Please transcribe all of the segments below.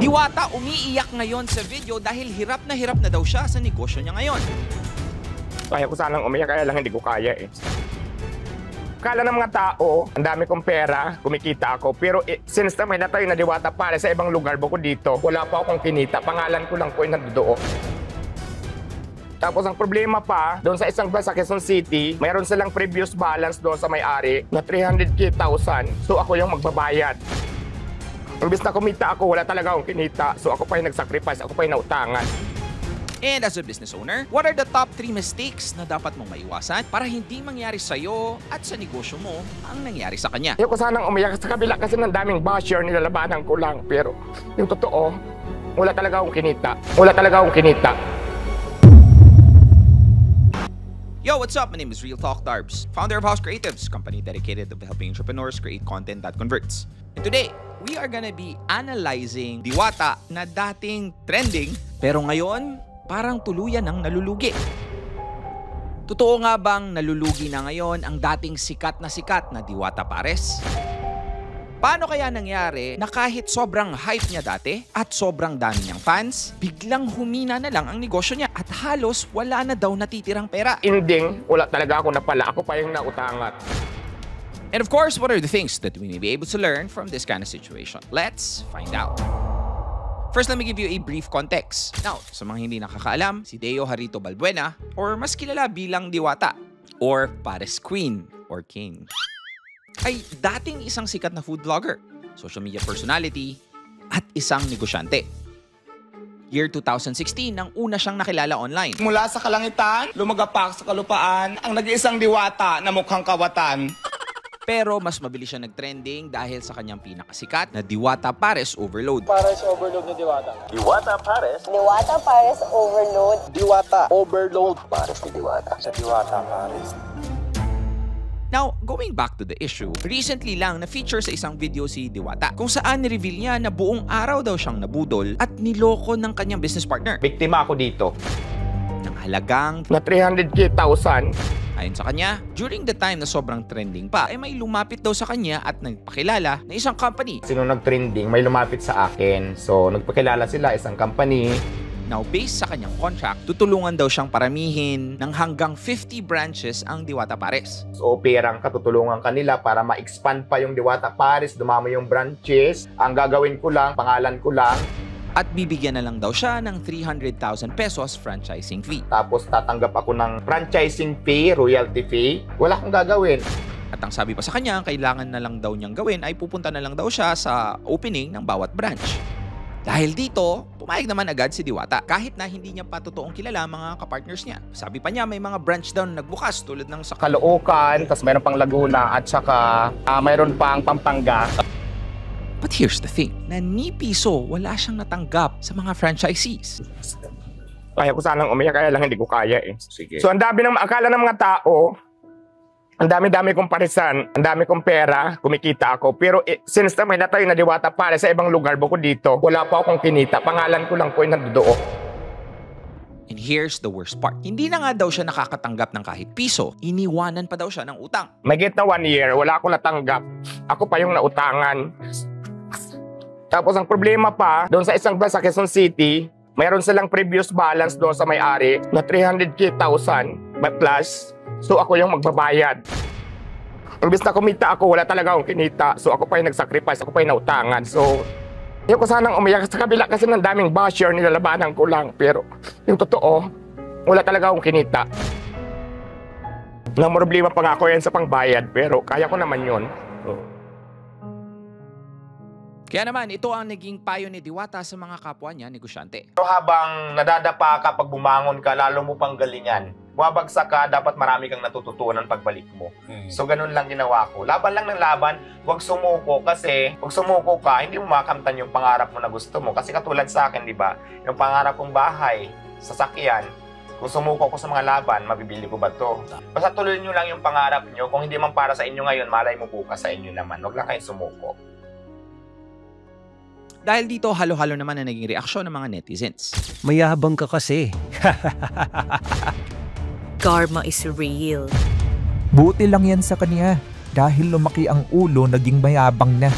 Diwata umiiyak ngayon sa video dahil hirap na daw siya sa negosyo niya ngayon. Kaya ko sanang umiyak, kaya lang hindi ko kaya eh. Kala ng mga tao, ang dami kong pera, kumikita ako. Pero since na may natayo na Diwata Pares sa ibang lugar bukod dito, wala pa akong kinita. Pangalan ko lang po yung nandoon. Tapos ang problema pa, doon sa isang sa Quezon City, mayroon silang previous balance doon sa may-ari na 300,000. So ako yung magbabayad. Imbis na kumita ako, wala talaga akong kinita. So ako pa yung nagsacrifice, ako pa yung nautangan. And as a business owner, what are the top 3 mistakes na dapat mong maiwasan para hindi mangyari sa'yo at sa negosyo mo ang nangyari sa kanya? Ayoko sanang umiyak sa kabila kasi ng daming basher, nilalabanan ko lang. Pero yung totoo, wala talaga akong kinita. Wala talaga akong kinita. Yo, what's up? My name is Real Talk Darbs, founder of House Creatives, company dedicated to helping entrepreneurs create content that converts. And today, we are gonna be analyzing Diwata na dating trending, pero ngayon, parang tuluyan ng nalulugi. Totoo nga bang nalulugi na ngayon ang dating sikat na Diwata Pares? Paano kaya nangyari na kahit sobrang hype niya dati at sobrang dami niyang fans, biglang humina na lang ang negosyo niya at halos wala na daw natitirang pera? Ending, wala talaga ako napala. Ako pa yung nautangan. And of course, what are the things that we may be able to learn from this kind of situation? Let's find out. First, let me give you a brief context. Now, sa mga hindi nakakaalam, si Deo Harito Balbuena, or mas kilala bilang Diwata, or Pares Queen, or King, ay dating isang sikat na food vlogger, social media personality, at isang negosyante. Year 2016 nang una siyang nakilala online. Mula sa kalangitan, lumagapak sa kalupaan, ang nag-iisang diwata na mukhang kawatan. Pero mas mabilis siya nag-trending dahil sa kanyang pinakasikat na Diwata Pares Overload. Pares Overload na Diwata. Diwata Pares. Diwata Pares Overload. Diwata Overload Pares ni Diwata. Sa Diwata Pares. Now, going back to the issue, recently lang na-feature sa isang video si Diwata kung saan ni-reveal niya na buong araw daw siyang nabudol at niloko ng kanyang business partner. Biktima ako dito. Ng halagang Na 300,000. Ayon sa kanya, during the time na sobrang trending pa, ay may lumapit daw sa kanya at nagpakilala na isang company. Sino nag-trending, may lumapit sa akin. So, nagpakilala sila, isang company. Now, based sa kanyang contract, tutulungan daw siyang paramihin ng hanggang 50 branches ang Diwata Pares. So, perang katutulungan kanila para ma-expand pa yung Diwata Pares, dumami yung branches. Ang gagawin ko lang, pangalan ko lang. At bibigyan na lang daw siya ng 300,000 pesos franchising fee. Tapos tatanggap ako ng franchising fee, royalty fee. Wala akong gagawin. At ang sabi pa sa kanya, kailangan na lang daw niyang gawin ay pupunta na lang daw siya sa opening ng bawat branch. Dahil dito, pumayag naman agad si Diwata kahit na hindi niya pa totoong kilala mga kapartners niya. Sabi pa niya may mga branch daw na nagbukas tulad ng sa Caloocan, tapos mayroon pang Laguna at saka mayroon pang Pampanga. But here's the thing, na ni piso wala siyang natanggap sa mga franchisees. Kaya ko sanang umiyak, kaya lang hindi ko kaya eh. Sige. So ang dami ng akala ng mga tao, ang dami-dami kong parisan, ang dami kong pera, kumikita ako. Pero since na may natayo na Diwata Pares sa ibang lugar bukod dito, wala pa akong kinita. Pangalan ko lang po yung nandoon. And here's the worst part. Hindi na nga daw siya nakakatanggap ng kahit piso. Iniwanan pa daw siya ng utang. Mahigit na 1 year, wala akong natanggap. Ako pa yung nautangan. Tapos ang problema pa, doon sa isang sa Quezon City, mayroon silang previous balance doon sa may-ari na 300,000 plus. So ako yung magbabayad. Imbis na kumita ako, wala talaga akong kinita. So ako pa yung nagsacrifice, ako pa yung nautangan. So ayoko sanang umiyak sa kabila kasi ng daming basher, nilalabanan ko lang. Pero yung totoo, wala talaga akong kinita. Nang problema pa nga ako yan sa pangbayad, pero kaya ko naman yun. Kaya naman, ito ang naging payo ni Diwata sa mga kapwa niya negosyante. Pero habang nadadapa ka pag bumangon ka, lalo mo pang galingan. Bumabagsak ka, dapat marami kang natututunan pagbalik mo. So ganun lang ginawa ko. Laban lang ng laban, huwag sumuko kasi pag sumuko ka, hindi mo makamtan yung pangarap mo na gusto mo. Kasi katulad sa akin, di ba? Yung pangarap kong bahay, sasakyan, kung sumuko ko sa mga laban, mabibili ko ba to? Basta tuloy nyo lang yung pangarap nyo. Kung hindi man para sa inyo ngayon, malay mo bukas sa inyo naman. Huwag lang kayo sumuko. Dahil dito, halo-halo naman ang naging reaksyon ng mga netizens. Mayabang ka kasi. Karma is real. Buti lang yan sa kanya. Dahil lumaki ang ulo, naging mayabang na.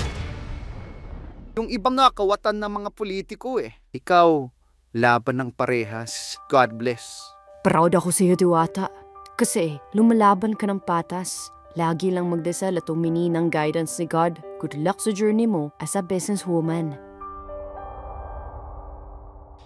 Yung ibang nga kawatan ng mga politiko eh. Ikaw, laban ng parehas. God bless. Proud ako sa iyo, Diwata. Kasi lumalaban ka ng patas. Lagi lang magdasal at humini ng guidance ni God. Good luck sa journey mo as a businesswoman.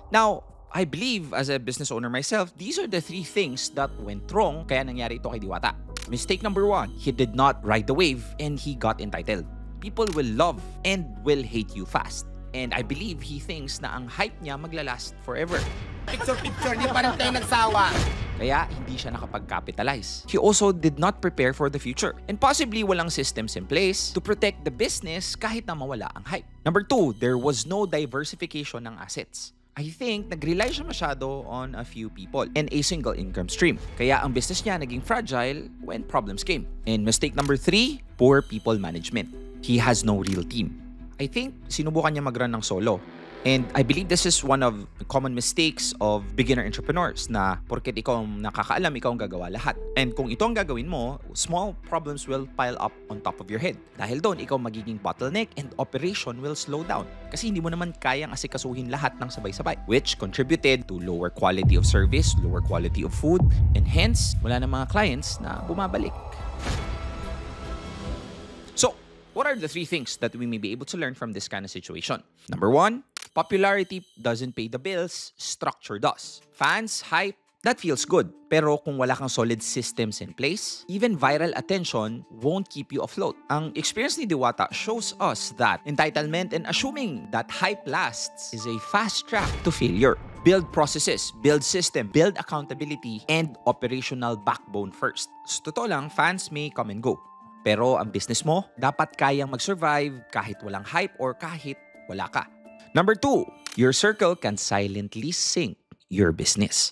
Now, I believe as a business owner myself, these are the 3 things that went wrong kaya nangyari ito kay Diwata. Mistake number 1, he did not ride the wave and he got entitled. People will love and will hate you fast. And I believe he thinks na ang hype niya maglalast forever. Picture, di pa rin tayo nagsawa. Kaya hindi siya nakapag-capitalize. He also did not prepare for the future. And possibly walang systems in place to protect the business kahit na mawala ang hype. Number 2, there was no diversification ng assets. I think nag-rely siya masyado on a few people and a single income stream. Kaya ang business niya naging fragile when problems came. And mistake number 3, poor people management. He has no real team. I think sinubukan niya mag-run ng solo. And I believe this is one of the common mistakes of beginner entrepreneurs na porket ikaw ang nakakaalam, ikaw ang gagawa lahat. And kung ito ang gagawin mo, small problems will pile up on top of your head. Dahil doon, ikaw magiging bottleneck and operation will slow down. Kasi hindi mo naman kayang asikasuhin lahat ng sabay-sabay. Which contributed to lower quality of service, lower quality of food, and hence, wala na mga clients na bumabalik. So, what are the 3 things that we may be able to learn from this kind of situation? Number 1, popularity doesn't pay the bills, structure does. Fans, hype, that feels good. Pero kung wala kang solid systems in place, even viral attention won't keep you afloat. Ang experience ni Diwata shows us that entitlement and assuming that hype lasts is a fast track to failure. Build processes, build system, build accountability, and operational backbone first. So, totoo lang, fans may come and go. Pero ang business mo, dapat kayang mag-survive kahit walang hype or kahit wala ka. Number 2, your circle can silently sink your business.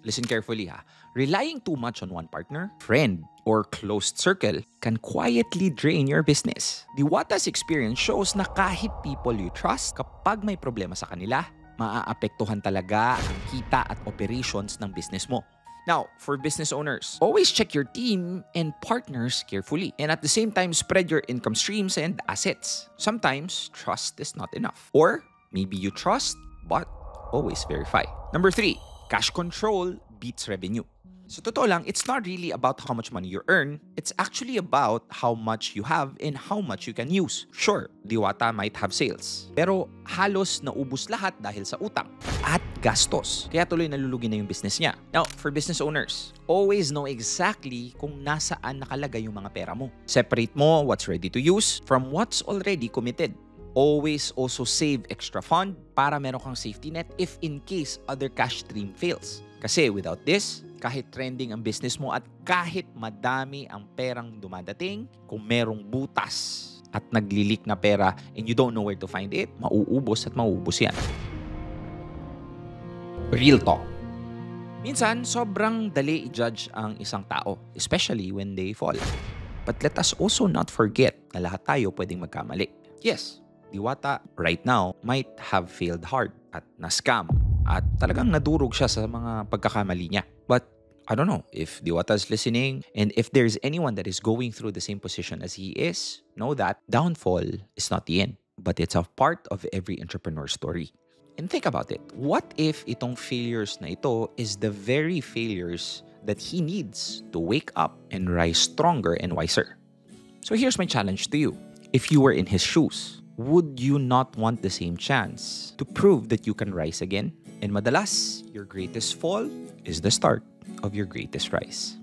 Listen carefully ha. Relying too much on one partner, friend, or closed circle can quietly drain your business. Diwata's experience shows na kahit people you trust, kapag may problema sa kanila, maaapektuhan talaga ang kita at operations ng business mo. Now, for business owners, always check your team and partners carefully. And at the same time, spread your income streams and assets. Sometimes, trust is not enough. Or, maybe you trust, but always verify. Number 3, cash control beats revenue. So, totoo lang, it's not really about how much money you earn. It's actually about how much you have and how much you can use. Sure, Diwata might have sales. Pero halos naubos lahat dahil sa utang at gastos. Kaya tuloy nalulugi na yung business niya. Now, for business owners, always know exactly kung nasaan nakalagay yung mga pera mo. Separate mo what's ready to use from what's already committed. Always also save extra fund para meron kang safety net if in case other cash stream fails. Kasi without this, kahit trending ang business mo at kahit madami ang perang dumadating, kung merong butas at naglilik na pera and you don't know where to find it, mauubos at mauubos yan. Real talk. Minsan, sobrang dali i-judge ang isang tao, especially when they fall. But let us also not forget na lahat tayo pwedeng magkamali. Yes, Diwata right now might have failed hard at na-scam at talagang nadurog siya sa mga pagkakamali niya. But I don't know if Diwata is listening and if there's anyone that is going through the same position as he is, know that downfall is not the end, but it's a part of every entrepreneur story. And think about it. What if itong failures na ito is the very failures that he needs to wake up and rise stronger and wiser? So here's my challenge to you. If you were in his shoes, would you not want the same chance to prove that you can rise again? And madalas, your greatest fall is the start of your greatest rise.